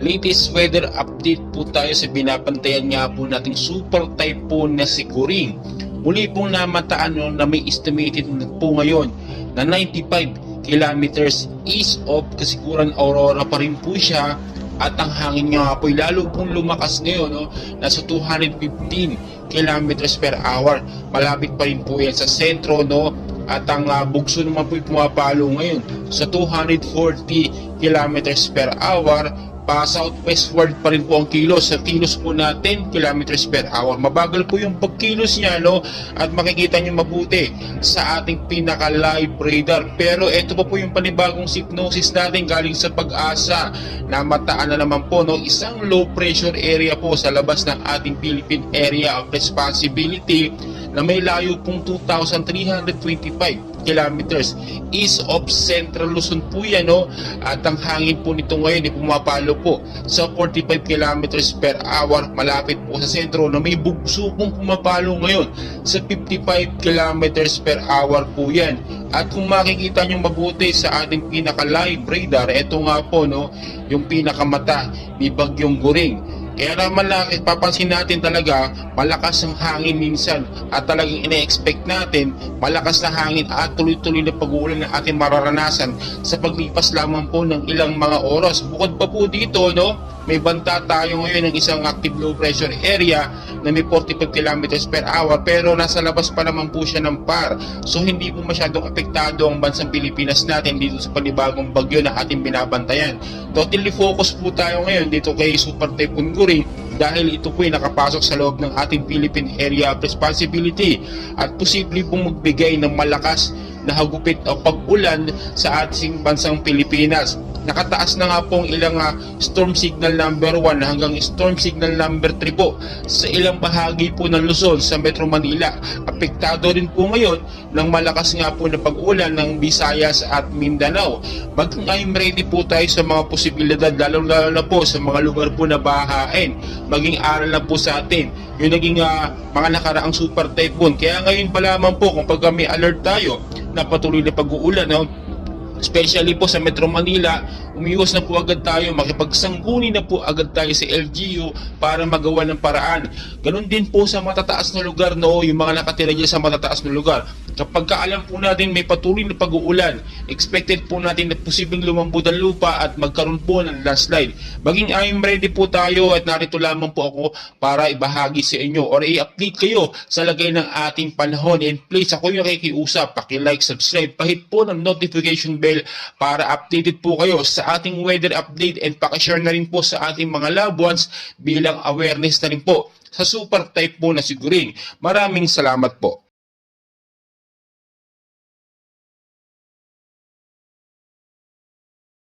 Latest weather update po tayo sa binabantayan nga po nating super typhoon na si Coring. Muli pong namataan na may estimated po ngayon na 95 kilometers east of kasiguran Aurora pa rin po siya, at ang hangin nga po lalo pong lumakas ngayon, nasa 215 kilometers per hour. Malapit pa rin po yan sa sentro, at ang bugso naman po pumapalo ngayon sa 240 kilometers per hour. Pa southwestward pa rin po ang kilos. Sa kilos po natin, kilometers per hour. Mabagal po yung pagkilos niya, at makikita nyo mabuti sa ating pinaka-live radar. Pero ito po yung panibagong hypnosis natin galing sa Pag-asa. Namataan na naman po, isang low pressure area po sa labas ng ating Philippine Area of Responsibility na may layo pong 2,325 kilometers east of Central Luzon po yan, at ang hangin po nito ngayon ay pumapalo po sa 45 kilometers per hour. Malapit po sa sentro na may bugso pong pumapalo ngayon sa 55 kilometers per hour po yan. At kung makikita nyo mabuti sa ating pinaka-live radar, ito nga po, yung pinakamata ni Bagyong Coring. Kaya naman papansin natin talaga malakas ang hangin minsan, at talagang ina-expect natin malakas na hangin at tuloy-tuloy na pag-uulan na ating mararanasan sa paglipas lamang po ng ilang mga oras. Bukod pa po dito, may banta tayo ngayon ng isang active low pressure area na may 45 kilometers per hour, pero nasa labas pa naman po siya ng PAR. So hindi po masyadong apektado ang bansang Pilipinas natin dito sa panibagong bagyo na ating binabantayan. Totally focus po tayo ngayon dito kay Super Typhoon Coring, dahil ito po ay nakapasok sa loob ng ating Philippine Area of Responsibility at posible pong magbigay ng malakas na hagupit o pag-ulan sa ating bansang Pilipinas. Nakataas na nga pong ilang storm signal number 1 hanggang storm signal number 3 po sa ilang bahagi po ng Luzon sa Metro Manila. Apektado rin po ngayon ng malakas nga po na pag-ulan ng Visayas at Mindanao. Mag-I'm ready po tayo sa mga posibilidad, lalo na po sa mga lugar po na bahain. Maging aral na po sa atin yung naging mga nakaraang super typhoon. Kaya ngayon pa lamang po kung pag may alert tayo na patuloy na pag-uulan, especially po sa Metro Manila, umiwas na po agad tayo, makipagsangguni na po agad tayo sa LGU para magawa ng paraan. Ganon din po sa matataas na lugar, yung mga nakatira dyan sa matataas na lugar. Kapag alam po natin may patuloy na pag-uulan, expected po natin na posibleng lumambot ang lupa at magkaroon po ng landslide. Maging I'm ready po tayo, at narito lamang po ako para ibahagi sa inyo or i-update kayo sa lagay ng ating panahon. And please, ako yung nakikiusap, paki-like, subscribe, pahit po ng notification bell para updated po kayo sa ating weather update, and paki-share na rin po sa ating mga loved ones bilang awareness na rin po sa super typhoon na si Coring. Maraming salamat po.